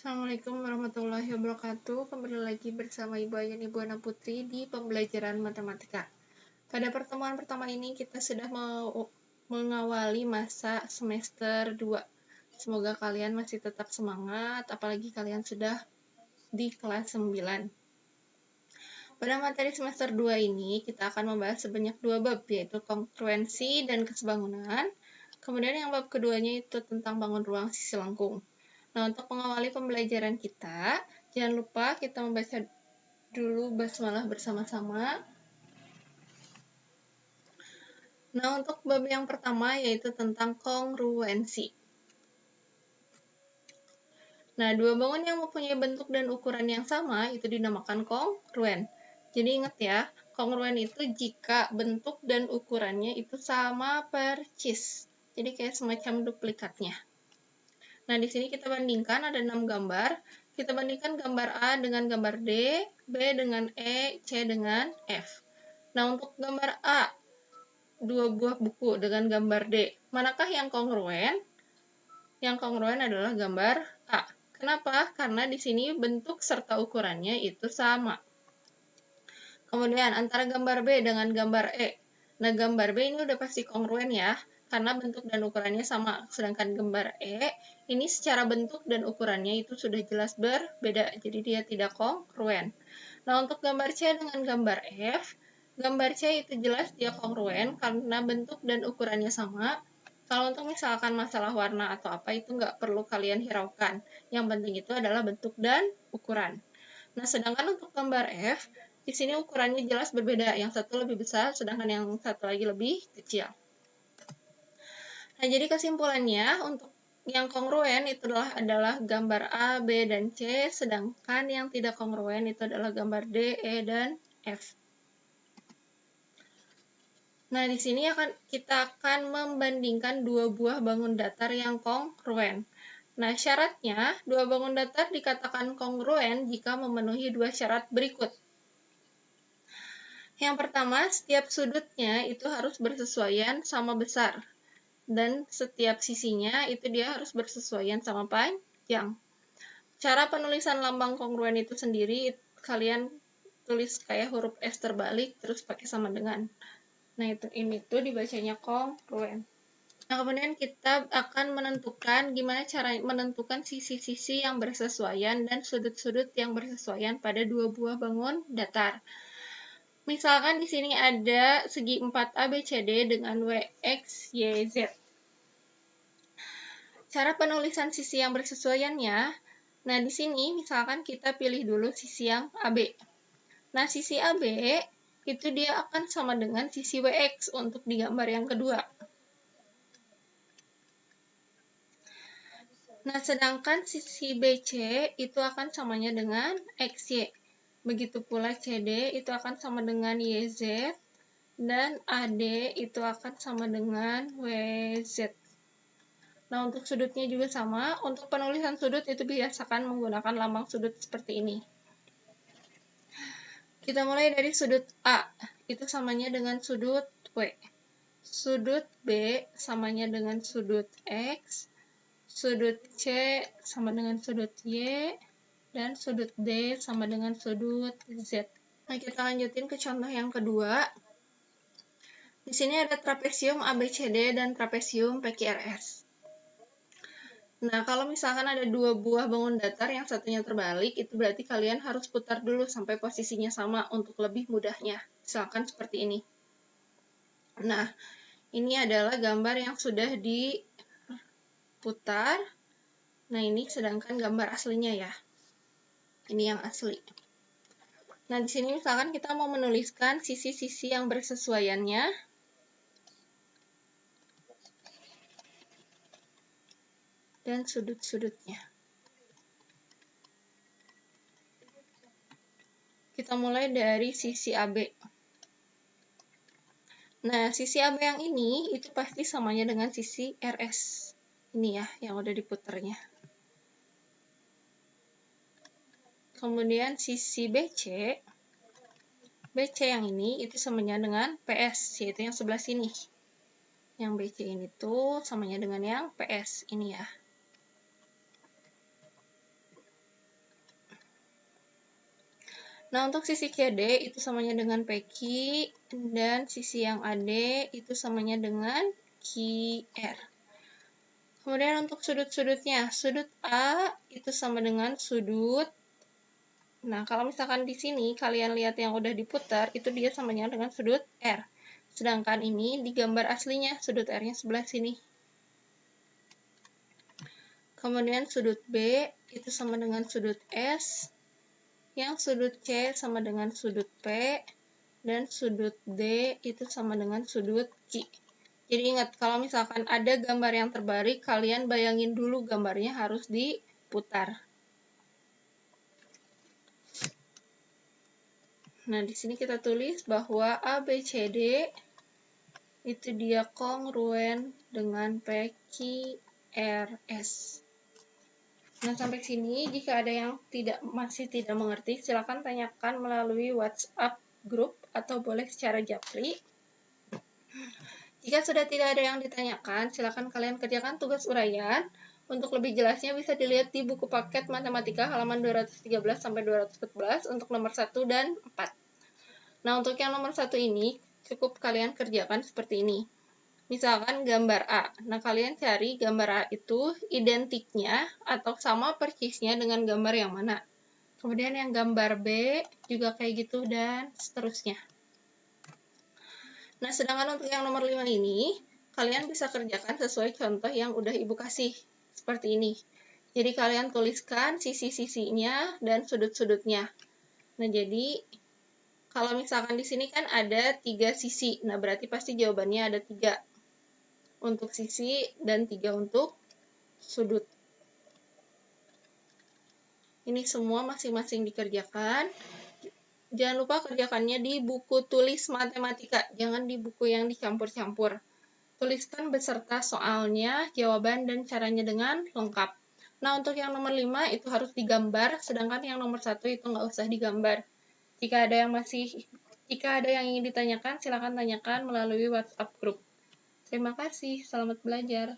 Assalamualaikum warahmatullahi wabarakatuh. Kembali lagi bersama Ibu Ayan Ibu Ana Putri di pembelajaran matematika. Pada pertemuan pertama ini kita sudah mengawali masa semester 2. Semoga kalian masih tetap semangat, apalagi kalian sudah di kelas 9. Pada materi semester 2 ini, kita akan membahas sebanyak 2 bab, yaitu kongruensi dan kesebangunan. Kemudian yang bab keduanya itu tentang bangun ruang sisi lengkung. Nah, untuk mengawali pembelajaran kita, jangan lupa kita membaca dulu basmalah bersama-sama. Nah, untuk bab yang pertama yaitu tentang kongruensi. Nah, dua bangun yang mempunyai bentuk dan ukuran yang sama itu dinamakan kongruen. Jadi ingat ya, kongruen itu jika bentuk dan ukurannya itu sama persis. Jadi kayak semacam duplikatnya. Nah, di sini kita bandingkan ada 6 gambar. Kita bandingkan gambar A dengan gambar D, B dengan E, C dengan F. Nah, untuk gambar A, 2 buah buku dengan gambar D, manakah yang kongruen? Yang kongruen adalah gambar A. Kenapa? Karena di sini bentuk serta ukurannya itu sama. Kemudian antara gambar B dengan gambar E. Nah, gambar B ini udah pasti kongruen ya, karena bentuk dan ukurannya sama. Sedangkan gambar E, ini secara bentuk dan ukurannya itu sudah jelas berbeda, jadi dia tidak kongruen. Nah, untuk gambar C dengan gambar F, gambar C itu jelas dia kongruen karena bentuk dan ukurannya sama. Kalau untuk misalkan masalah warna atau apa, itu nggak perlu kalian hiraukan. Yang penting itu adalah bentuk dan ukuran. Nah, sedangkan untuk gambar F, di sini ukurannya jelas berbeda. Yang satu lebih besar, sedangkan yang satu lagi lebih kecil. Nah, jadi kesimpulannya, untuk yang kongruen itu adalah gambar A, B, dan C, sedangkan yang tidak kongruen itu adalah gambar D, E, dan F. Nah, di sini kita akan membandingkan dua buah bangun datar yang kongruen. Nah, syaratnya, dua bangun datar dikatakan kongruen jika memenuhi dua syarat berikut. Yang pertama, setiap sudutnya itu harus bersesuaian sama besar. Dan setiap sisinya itu dia harus bersesuaian sama panjang. Cara penulisan lambang kongruen itu sendiri, kalian tulis kayak huruf S terbalik, terus pakai sama dengan. Nah, ini tuh dibacanya kongruen. Nah, kemudian kita akan menentukan gimana cara menentukan sisi-sisi yang bersesuaian dan sudut-sudut yang bersesuaian pada dua buah bangun datar. Misalkan di sini ada segi 4 ABCD dengan WX, Y, Z. Cara penulisan sisi yang bersesuaiannya, nah di sini misalkan kita pilih dulu sisi yang AB. Nah, sisi AB itu dia akan sama dengan sisi WX untuk di gambar yang kedua. Nah, sedangkan sisi BC itu akan samanya dengan XY. Begitu pula CD itu akan sama dengan YZ, dan AD itu akan sama dengan WZ. Nah, untuk sudutnya juga sama. Untuk penulisan sudut itu biasakan menggunakan lambang sudut seperti ini. Kita mulai dari sudut A, itu samanya dengan sudut W. Sudut B samanya dengan sudut X. Sudut C sama dengan sudut Y. Dan sudut D sama dengan sudut Z. Nah, kita lanjutin ke contoh yang kedua. Di sini ada trapesium ABCD dan trapesium PQRS. Nah, kalau misalkan ada dua buah bangun datar yang satunya terbalik, itu berarti kalian harus putar dulu sampai posisinya sama untuk lebih mudahnya. Misalkan seperti ini. Nah, ini adalah gambar yang sudah diputar. Nah, ini sedangkan gambar aslinya ya. Ini yang asli. Nah, di sini misalkan kita mau menuliskan sisi-sisi yang bersesuaiannya. Dan sudut-sudutnya. Kita mulai dari sisi AB. Nah, sisi AB yang ini itu pasti samanya dengan sisi RS. Ini ya, yang udah diputernya. Kemudian sisi BC yang ini itu samanya dengan PS, yaitu yang sebelah sini. Yang BC ini tuh samanya dengan yang PS, ini ya. Nah, untuk sisi CD itu samanya dengan PQ, dan sisi yang AD itu samanya dengan QR. Kemudian untuk sudut-sudutnya, sudut A itu sama dengan sudut. Nah, kalau misalkan di sini kalian lihat yang udah diputar, itu dia samanya dengan sudut R. Sedangkan ini di gambar aslinya, sudut R-nya sebelah sini. Kemudian sudut B itu sama dengan sudut S, yang sudut C sama dengan sudut P, dan sudut D itu sama dengan sudut Q. Jadi ingat, kalau misalkan ada gambar yang terbalik, kalian bayangin dulu gambarnya harus diputar. Nah, di sini kita tulis bahwa ABCD itu dia kongruen dengan PQRS. Nah, sampai sini jika ada yang masih tidak mengerti, silakan tanyakan melalui WhatsApp grup atau boleh secara japri. Jika sudah tidak ada yang ditanyakan, silakan kalian kerjakan tugas uraian. Untuk lebih jelasnya bisa dilihat di buku paket matematika halaman 213 sampai 214 untuk nomor 1 dan 4. Nah, untuk yang nomor 1 ini cukup kalian kerjakan seperti ini. Misalkan gambar A. Nah, kalian cari gambar A itu identiknya atau sama persisnya dengan gambar yang mana. Kemudian yang gambar B juga kayak gitu dan seterusnya. Nah, sedangkan untuk yang nomor 5 ini, kalian bisa kerjakan sesuai contoh yang udah Ibu kasih. Seperti ini. Jadi, kalian tuliskan sisi-sisinya dan sudut-sudutnya. Nah, jadi, kalau misalkan di sini kan ada 3 sisi. Nah, berarti pasti jawabannya ada 3 untuk sisi dan 3 untuk sudut. Ini semua masing-masing dikerjakan. Jangan lupa kerjakannya di buku tulis matematika, jangan di buku yang dicampur-campur. Tuliskan beserta soalnya, jawaban, dan caranya dengan lengkap. Nah, untuk yang nomor 5 itu harus digambar, sedangkan yang nomor 1 itu nggak usah digambar. Jika ada yang ingin ditanyakan, silakan tanyakan melalui WhatsApp group. Terima kasih, selamat belajar.